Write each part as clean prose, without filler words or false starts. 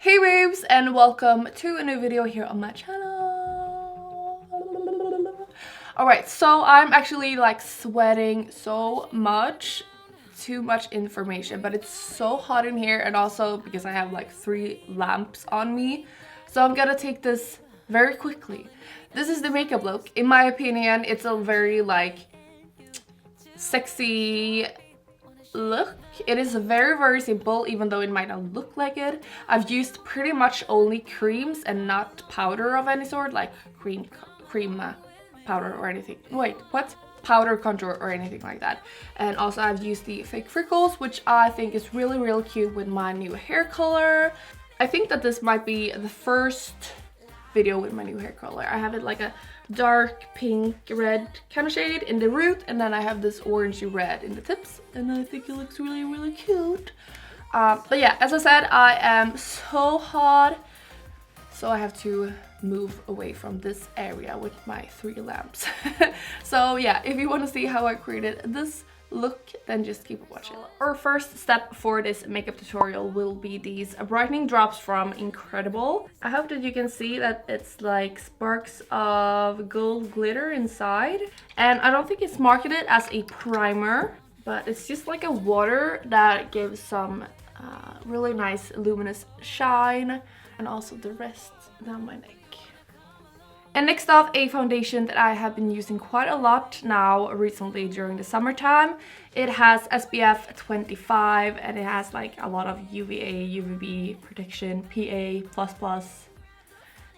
Hey babes, and welcome to a new video here on my channel. Alright, so I'm actually like sweating so much. Too much information, but it's so hot in here, and also because I have like 3 lamps on me. So I'm gonna take this very quickly. This is the makeup look. In my opinion, it's a very like sexy look. It is very simple, even though it might not look like it. I've used pretty much only creams and not powder of any sort, like cream powder or anything. Wait, what? Powder contour or anything like that. And also I've used the fake freckles, which I think is really cute with my new hair color. I think that this might be the first video with my new hair color. I have it like a dark pink red kind of shade in the root, and then I have this orangey red in the tips, and I think it looks really cute. But yeah, as I said, I am so hot, so I have to move away from this area with my 3 lamps. So yeah, if you want to see how I created this look, then just keep watching. Our first step for this makeup tutorial will be these brightening drops from Incredible. I hope that you can see that it's like sparks of gold glitter inside, and I don't think it's marketed as a primer, but it's just like a water that gives some really nice luminous shine, and also the rest down my neck. And next off, a foundation that I have been using quite a lot now recently during the summertime. It has SPF 25, and it has like a lot of UVA, UVB protection, PA++.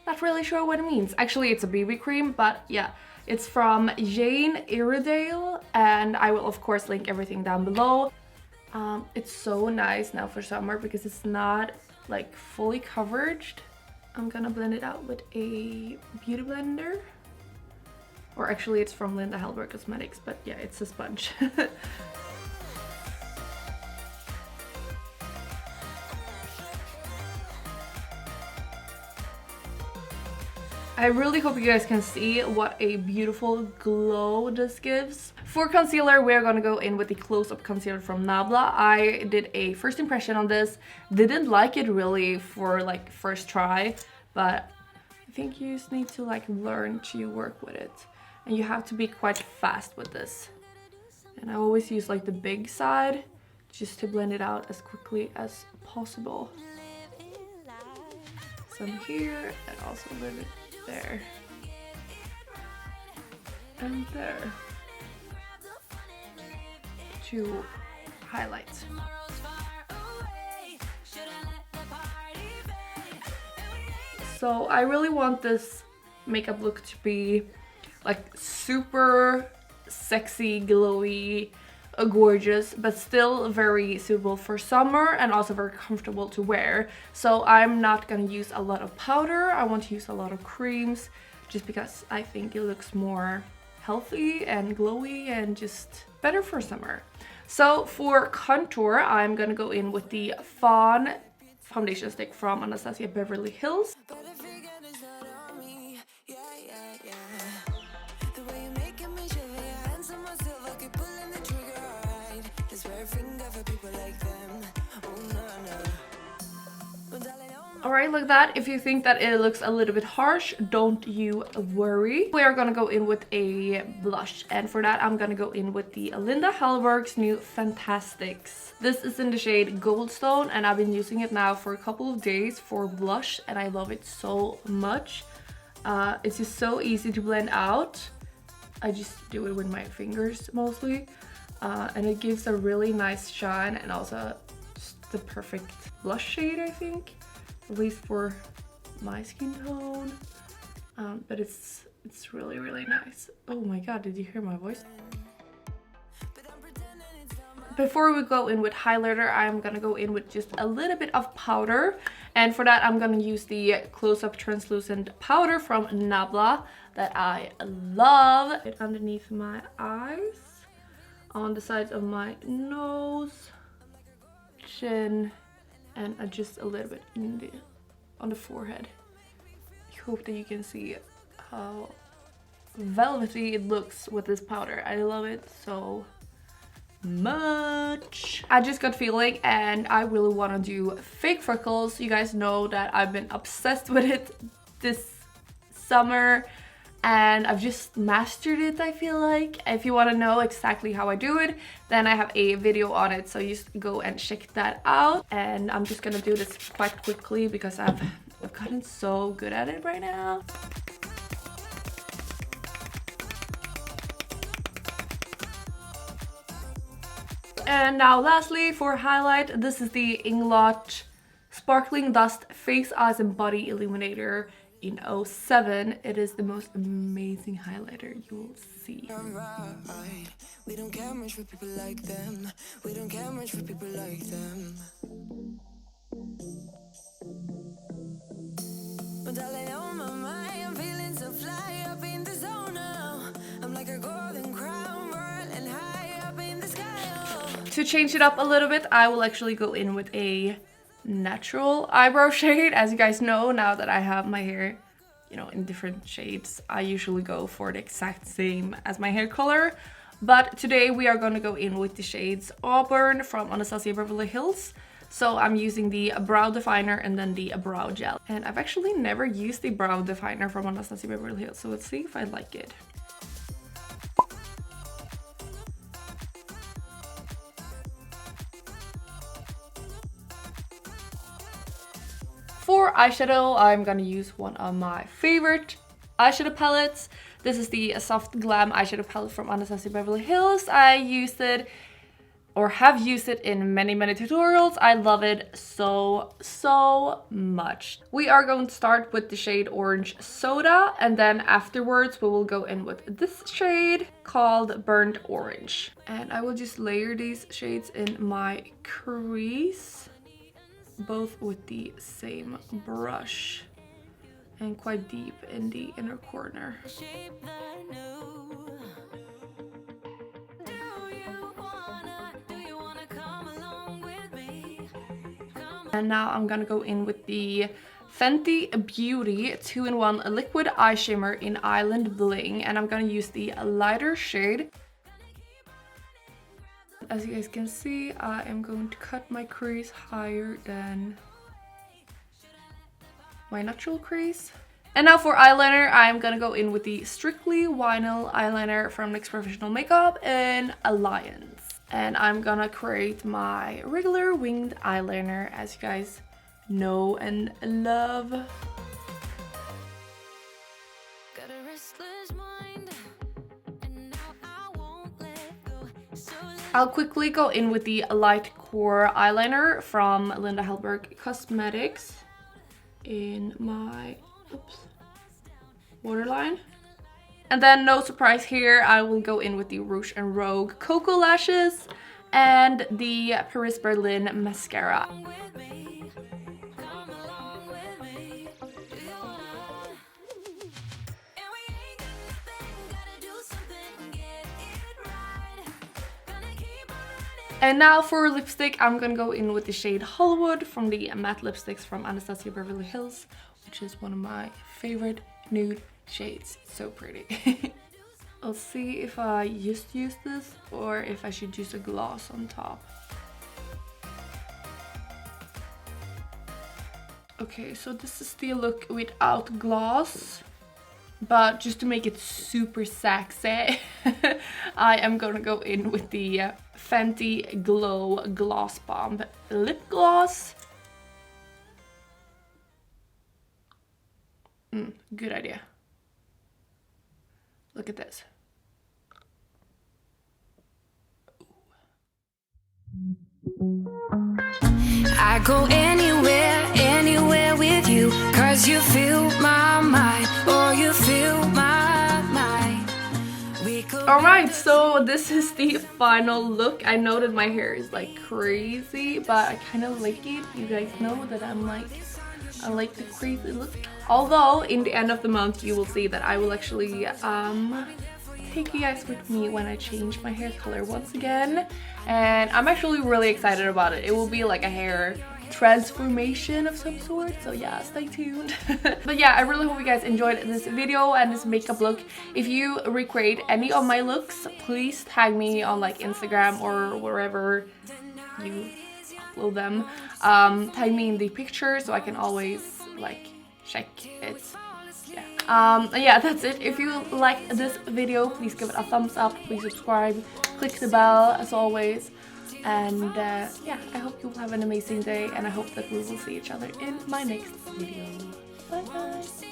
Not really sure what it means. Actually, it's a BB cream, but yeah. It's from Jane Iredale, and I will of course link everything down below. It's so nice now for summer because it's not like fully covered. I'm gonna blend it out with a beauty blender. Or actually it's from Linda Hallberg Cosmetics, but yeah, it's a sponge. I really hope you guys can see what a beautiful glow this gives. For concealer, we're gonna go in with the close-up concealer from Nabla. I did a first impression on this. Didn't like it really for like first try, but I think you just need to like learn to work with it. And you have to be quite fast with this. And I always use like the big side just to blend it out as quickly as possible. Some here, and also a little bit there. And there. To highlight. So I really want this makeup look to be like super sexy, glowy, gorgeous, but still very suitable for summer and also very comfortable to wear. So I'm not gonna use a lot of powder. I want to use a lot of creams just because I think it looks more healthy and glowy and just better for summer. So for contour, I'm gonna go in with the Fawn foundation stick from Anastasia Beverly Hills. Alright, like that. If you think that it looks a little bit harsh, don't you worry. We are gonna go in with a blush, and for that I'm gonna go in with the Linda Hallberg's new Fantastics. This is in the shade Goldstone, and I've been using it now for a couple of days for blush, and I love it so much. It's just so easy to blend out. I just do it with my fingers mostly, and it gives a really nice shine and also just the perfect blush shade, I think. At least for my skin tone, but it's really nice. Oh my god, did you hear my voice? Before we go in with highlighter, I'm gonna go in with just a little bit of powder, and for that I'm gonna use the close-up translucent powder from Nabla that I love. It underneath my eyes, on the sides of my nose, chin, and just a little bit in on the forehead. I hope that you can see how velvety it looks with this powder. I love it so much. I just got feeling and I really want to do fake freckles. You guys know that I've been obsessed with it this summer and I've just mastered it, I feel like. If you want to know exactly how I do it, then I have a video on it, so you just go and check that out. And I'm just gonna do this quite quickly because I've gotten so good at it right now. And now lastly, for highlight, this is the Inglot Sparkling Dust Face, Eyes and Body Illuminator in 07. It is the most amazing highlighter you will see. We don't care much for people like them. We don't care much for people like them. But darling, on my mind, I'm feeling so fly up in the zone now. I'm like a golden crown, whirling high up in the sky. To change it up a little bit, I will actually go in with a natural eyebrow shade. As you guys know, now that I have my hair, you know, in different shades, I usually go for the exact same as my hair color. But today we are going to go in with the shades Auburn from Anastasia Beverly Hills. So I'm using the brow definer and then the brow gel. And I've actually never used the brow definer from Anastasia Beverly Hills, so let's see if I like it. For eyeshadow, I'm gonna use one of my favorite eyeshadow palettes. This is the Soft Glam eyeshadow palette from Anastasia Beverly Hills. I used it, or have used it in many tutorials. I love it so much. We are going to start with the shade Orange Soda, and then afterwards we will go in with this shade called Burnt Orange. And I will just layer these shades in my crease, both with the same brush and quite deep in the inner corner. And now I'm gonna go in with the Fenty Beauty 2-in-1 liquid eye shimmer in Island Bling, and I'm gonna use the lighter shade. As you guys can see, I am going to cut my crease higher than my natural crease. And now for eyeliner, I'm gonna go in with the Strictly Vinyl eyeliner from NYX Professional Makeup in Alliance. And I'm gonna create my regular winged eyeliner, as you guys know and love. I'll quickly go in with the light core eyeliner from Linda Hellberg Cosmetics in my waterline. And then, no surprise here, I will go in with the Rouge and Rogue Cocoa Lashes and the Paris Berlin Mascara. And now for lipstick, I'm gonna go in with the shade Hollywood from the matte lipsticks from Anastasia Beverly Hills, which is one of my favorite nude shades. So pretty. I'll see if I just use this or if I should use a gloss on top. Okay, so this is the look without gloss. But just to make it super sexy, I am gonna go in with the Fenty Glow Gloss Bomb Lip Gloss. Good idea. Look at this. I go anywhere with you, 'cause you fill my mind, or you fill my mind. Alright, so this is the final look. I know that my hair is like crazy, but I kind of like it. You guys know that I like the crazy look. Although in the end of the month you will see that I will actually take you guys with me when I change my hair color once again, and I'm actually really excited about it. It will be like a hair transformation of some sort, so yeah, stay tuned. But yeah, I really hope you guys enjoyed this video and this makeup look. If you recreate any of my looks, please tag me on like Instagram or wherever you upload them. Tag me in the picture so I can always like check it. Yeah, that's it. If you like this video, please give it a thumbs up, please subscribe, click the bell as always. And yeah, I hope you will have an amazing day, and I hope that we will see each other in my next video. Bye guys!